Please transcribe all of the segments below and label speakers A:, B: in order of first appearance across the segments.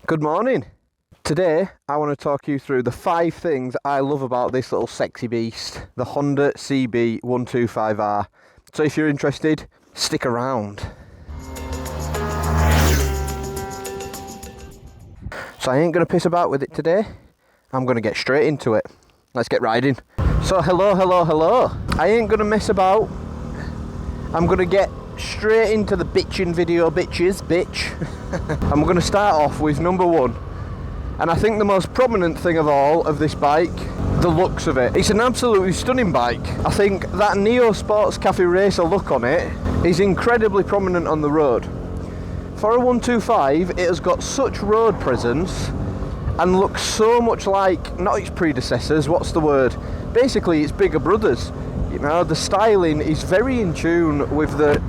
A: Good morning. Today I want to talk you through the 5 things I love about this little sexy beast, the Honda CB125R. So if you're interested, stick around. So I ain't going to piss about with it today. I'm going to get straight into it. Let's get riding. So hello. I ain't going to mess about. I'm going to get straight into the bitching video, bitch. I'm going to start off with number 1. And I think the most prominent thing of all of this bike, the looks of it. It's an absolutely stunning bike. I think that Neo Sports Cafe Racer look on it is incredibly prominent on the road. For a 125, it has got such road presence and looks so much like, not its predecessors, what's the word? Basically its bigger brothers. You know, the styling is very in tune with the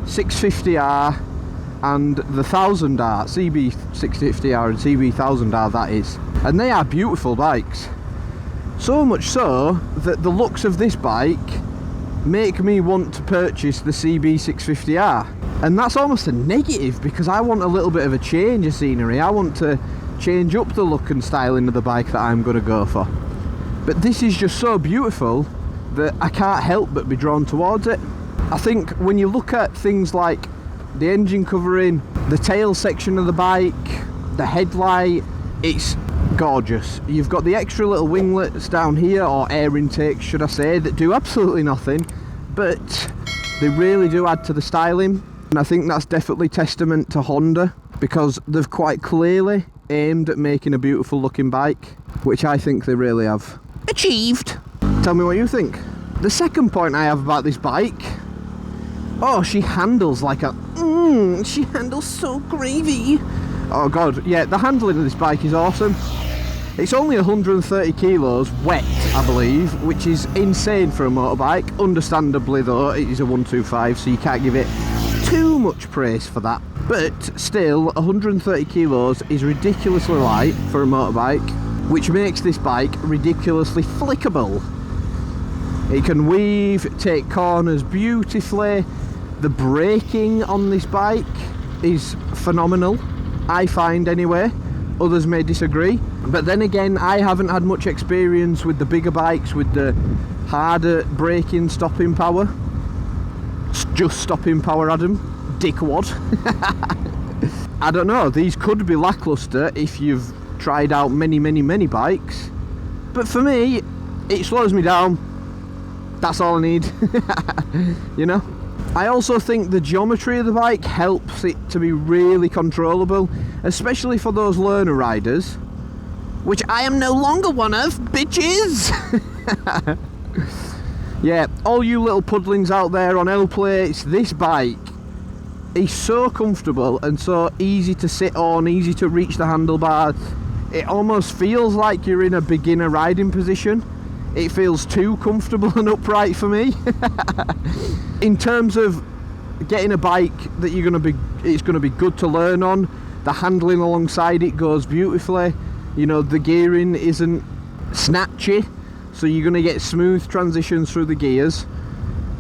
A: 650R and the 1000R, CB650R and CB1000R that is. And they are beautiful bikes. So much so that the looks of this bike make me want to purchase the CB650R. And that's almost a negative because I want a little bit of a change of scenery. I want to change up the look and styling of the bike that I'm going to go for. But this is just so beautiful that I can't help but be drawn towards it. I think when you look at things like the engine covering, the tail section of the bike, the headlight, it's gorgeous. You've got the extra little winglets down here, or air intakes should I say, that do absolutely nothing, but they really do add to the styling. And I think that's definitely testament to Honda, because they've quite clearly aimed at making a beautiful looking bike, which I think they really have achieved. Tell me what you think. The second point I have about this bike, oh, she handles like a, she handles so gravy. Oh god, yeah, the handling of this bike is awesome. It's only 130 kilos wet, I believe, which is insane for a motorbike. Understandably though, it is a 125, so you can't give it too much praise for that. But still, 130 kilos is ridiculously light for a motorbike, which makes this bike ridiculously flickable. It can weave, take corners beautifully. The braking on this bike is phenomenal, I find anyway. Others may disagree, but then again, I haven't had much experience with the bigger bikes with the harder braking stopping power. Just stopping power, Adam. Dickwad. I don't know, these could be lackluster if you've tried out many bikes, but for me, it slows me down. That's all I need. You know? I also think the geometry of the bike helps it to be really controllable, especially for those learner riders, which I am no longer one of, bitches! Yeah, all you little pudlings out there on L plates, this bike is so comfortable and so easy to sit on, easy to reach the handlebars. It almost feels like you're in a beginner riding position. It feels too comfortable and upright for me. In terms of getting a bike that it's going to be good to learn on, the handling alongside it goes beautifully. You know, the gearing isn't snatchy, so you're going to get smooth transitions through the gears.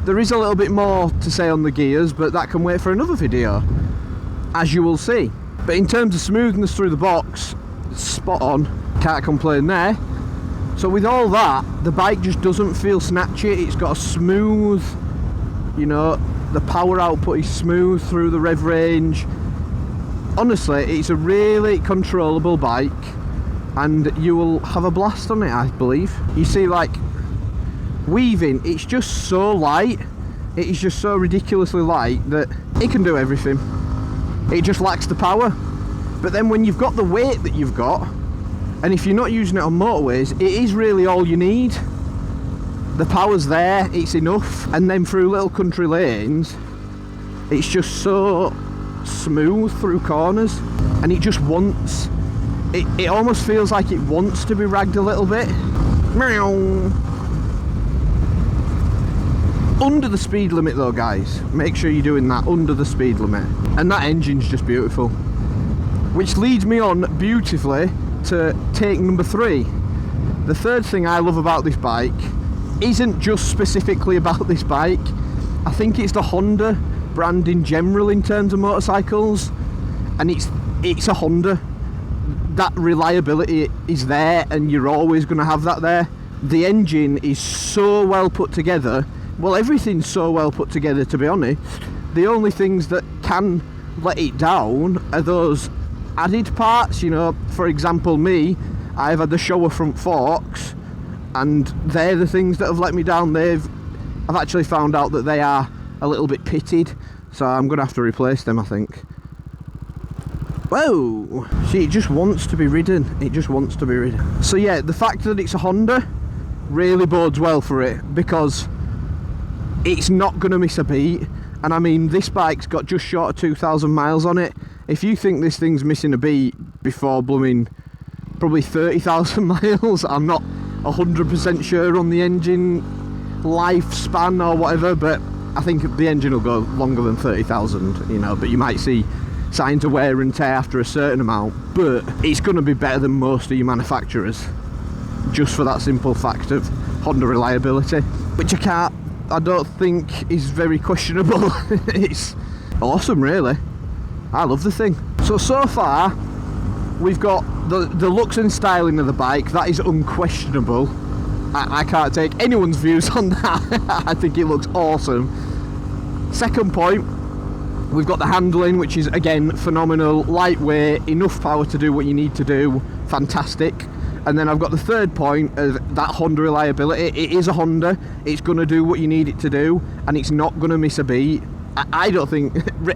A: There is a little bit more to say on the gears, but that can wait for another video, as you will see. But in terms of smoothness through the box, spot on, can't complain there. So with all that, the bike just doesn't feel snatchy. It's got a smooth, you know, the power output is smooth through the rev range. Honestly, it's a really controllable bike and you will have a blast on it, I believe. You see, like, weaving, it's just so light. It is just so ridiculously light that it can do everything. It just lacks the power. But then when you've got the weight that you've got, and if you're not using it on motorways, it is really all you need. The power's there, it's enough. And then through little country lanes, it's just so smooth through corners. And it just wants, it almost feels like it wants to be ragged a little bit. Meow. Under the speed limit though, guys. Make sure you're doing that under the speed limit. And that engine's just beautiful. Which leads me on beautifully to take number 3. The third thing I love about this bike isn't just specifically about this bike. I think it's the Honda brand in general in terms of motorcycles, and it's a Honda. that reliability is there, and you're always going to have that there. The engine is so well put together. Well, everything's so well put together, to be honest. The only things that can let it down are those added parts. You know, for example, me, I've had the shower front forks, and they're the things that have let me down. I've actually found out that they are a little bit pitted, so I'm going to have to replace them, I think. Whoa! See, it just wants to be ridden. It just wants to be ridden. So yeah, the fact that it's a Honda really bodes well for it, because it's not going to miss a beat. And I mean, this bike's got just short of 2,000 miles on it. If you think this thing's missing a beat before blooming probably 30,000 miles, I'm not 100% sure on the engine lifespan or whatever, but I think the engine will go longer than 30,000, you know, but you might see signs of wear and tear after a certain amount, but it's going to be better than most of your manufacturers, just for that simple fact of Honda reliability, which I don't think is very questionable. It's awesome, really. I love the thing. So far we've got the looks and styling of the bike. That is unquestionable. I can't take anyone's views on that. I think it looks awesome. Second point, we've got the handling, which is again phenomenal, lightweight, enough power to do what you need to do, fantastic. And then I've got the third point of that Honda reliability. It is a Honda, it's going to do what you need it to do, and it's not going to miss a beat. I don't think,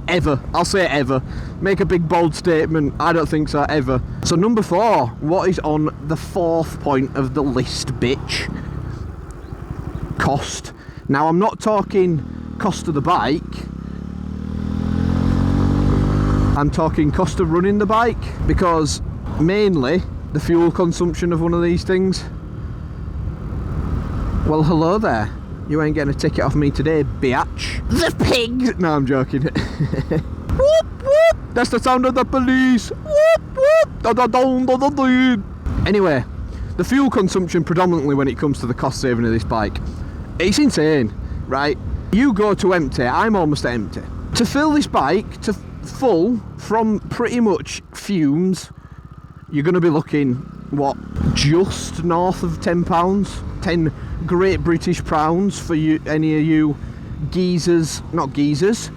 A: ever, I'll say ever, make a big bold statement, I don't think so, ever. So number 4, what is on the 4th point of the list, bitch? Cost. Now I'm not talking cost of the bike, I'm talking cost of running the bike, because mainly the fuel consumption of one of these things. Well, hello there. You ain't getting a ticket off me today, biatch. The pig! No, I'm joking. Whoop, whoop. That's the sound of the police. Whoop, whoop. Da, da, da, da, da, da. Anyway, the fuel consumption predominantly when it comes to the cost saving of this bike, it's insane, right? You go to empty, I'm almost empty. To fill this bike to full from pretty much fumes, you're going to be looking, what, just north of £10? 10 Great British pounds for you, any of you geezers, not geezers,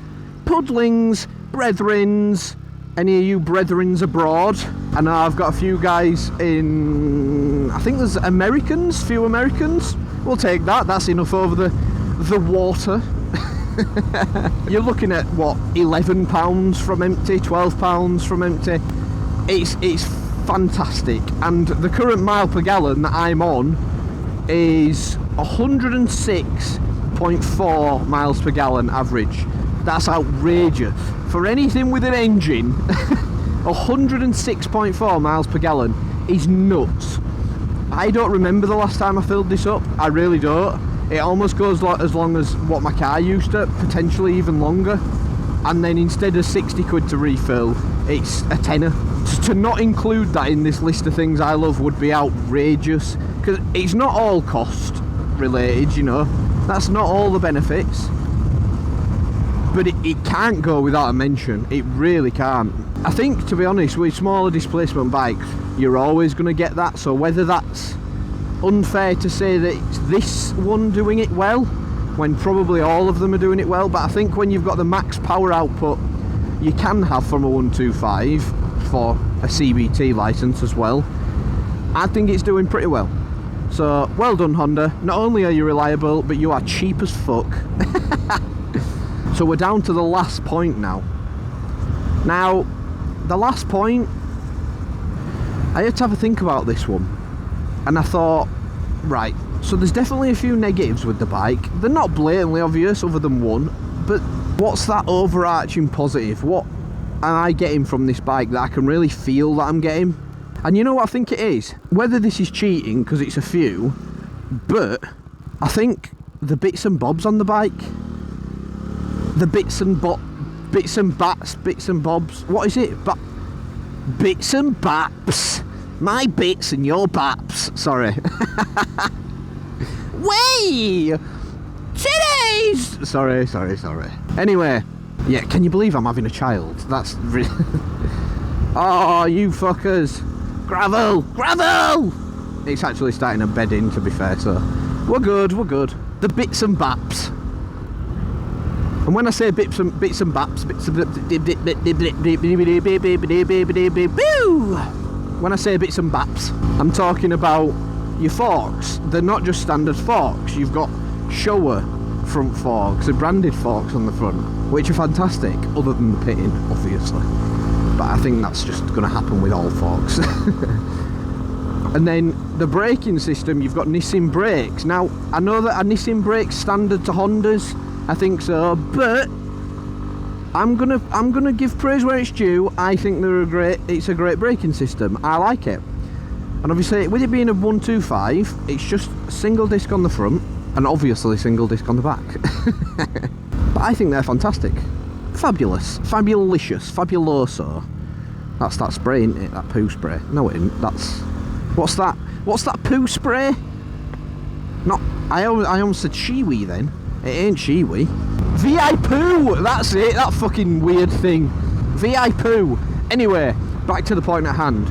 A: pudlings, brethrens, any of you brethrens abroad. I know I've got a few guys in, I think there's Americans, few Americans. We'll take that, that's enough over the water. You're looking at, what, £11 from empty, £12 from empty. It's fantastic, and the current mile per gallon that I'm on is 106.4 miles per gallon average. That's outrageous. For anything with an engine, 106.4 miles per gallon is nuts. I don't remember the last time I filled this up, I really don't. It almost goes as long as what my car used to, potentially even longer. And then instead of 60 quid to refill, it's a tenner. To not include that in this list of things I love would be outrageous, because it's not all cost related, you know, that's not all the benefits, but it can't go without a mention. It really can't. I think, to be honest, with smaller displacement bikes, you're always going to get that. So whether that's unfair to say that it's this one doing it well when probably all of them are doing it well, but I think when you've got the max power output you can have from a 125 for a CBT license as well, I think it's doing pretty well. So well done, Honda. Not only are you reliable, but you are cheap as fuck. So we're down to the last point now. Now the last point, I had to have a think about this one, and I thought, right, so there's definitely a few negatives with the bike. They're not blatantly obvious other than one, but what's that overarching positive? What am I getting from this bike that I can really feel that I'm getting? And you know what I think it is? Whether this is cheating, because it's a few, but I think the bits and bobs on the bike, the bits and bats, bits and bobs, what is it? Bits and baps. My bits and your baps. Sorry. Way! Titties! Sorry. Anyway, yeah, can you believe I'm having a child? That's really... Oh, you fuckers. Gravel! Gravel! It's actually starting to bed in, to be fair, so we're good, we're good. The bits and baps. And when I say bits and baps, when I say bits and baps, I'm talking about your forks. They're not just standard forks. You've got Showa front forks, the branded forks on the front, which are fantastic, other than the pitting, obviously. But I think that's just going to happen with all forks. And then the braking system, you've got Nissin brakes. Now, I know that a Nissin brake's standard to Hondas, I think so, but I'm gonna give praise where it's due. I think it's a great braking system. I like it. And obviously, with it being a 125, it's just a single disc on the front, and obviously single disc on the back. But I think they're fantastic. Fabulous. Fabulicious. Fabuloso. That's that spray, isn't it? That poo spray. No, it isn't. That's... What's that? What's that poo spray? Not... I almost said shiwi then. It ain't shiwi. VI poo! That's it. That fucking weird thing. VI poo. Anyway, back to the point at hand.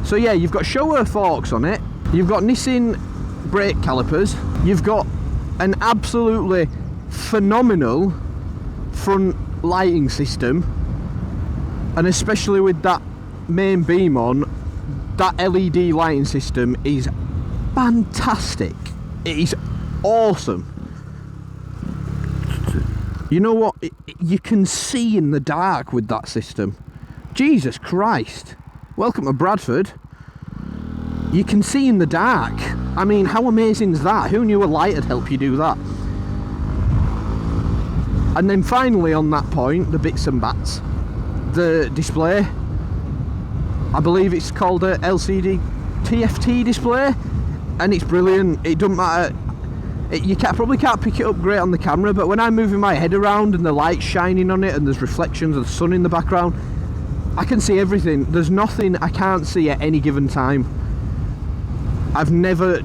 A: So yeah, you've got Showa forks on it. You've got Nissin brake calipers. You've got an absolutely phenomenal front lighting system, and especially with that main beam on, that LED lighting system is fantastic. It is awesome. You know what? You can see in the dark with that system. Jesus Christ. Welcome to Bradford. You can see in the dark. I mean, how amazing is that? Who knew a light would help you do that? And then finally on that point, the bits and bats, the display. I believe it's called a LCD TFT display, and it's brilliant. It doesn't matter. You probably can't pick it up great on the camera, but when I'm moving my head around and the light's shining on it and there's reflections of the sun in the background, I can see everything. There's nothing I can't see at any given time. I've never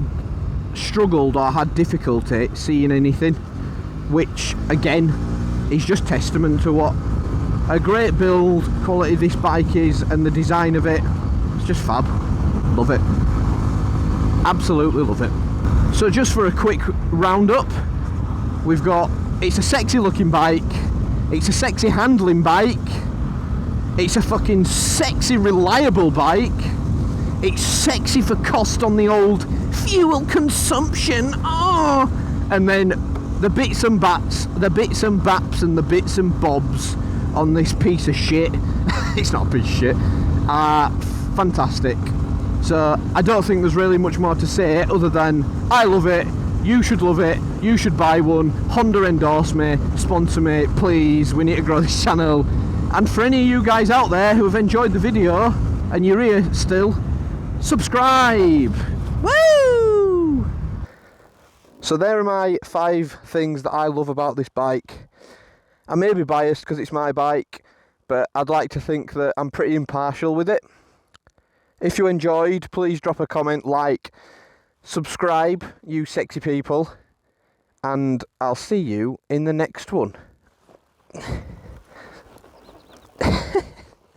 A: struggled or had difficulty seeing anything, which again is just testament to what a great build quality this bike is, and the design of it. It's just fab. Love it. Absolutely love it. So just for a quick roundup, we've got, it's a sexy looking bike, it's a sexy handling bike, it's a fucking sexy reliable bike, it's sexy for cost on the old fuel consumption, oh! And then the bits and bats, the bits and baps and the bits and bobs on this piece of shit, it's not a piece of shit, are fantastic. So I don't think there's really much more to say other than I love it, you should love it, you should buy one. Honda endorse me, sponsor me, please, we need to grow this channel. And for any of you guys out there who have enjoyed the video and you're here still, subscribe! Woo! So there are my 5 things that I love about this bike. I may be biased because it's my bike, but I'd like to think that I'm pretty impartial with it. If you enjoyed, please drop a comment, like, subscribe, you sexy people, and I'll see you in the next one.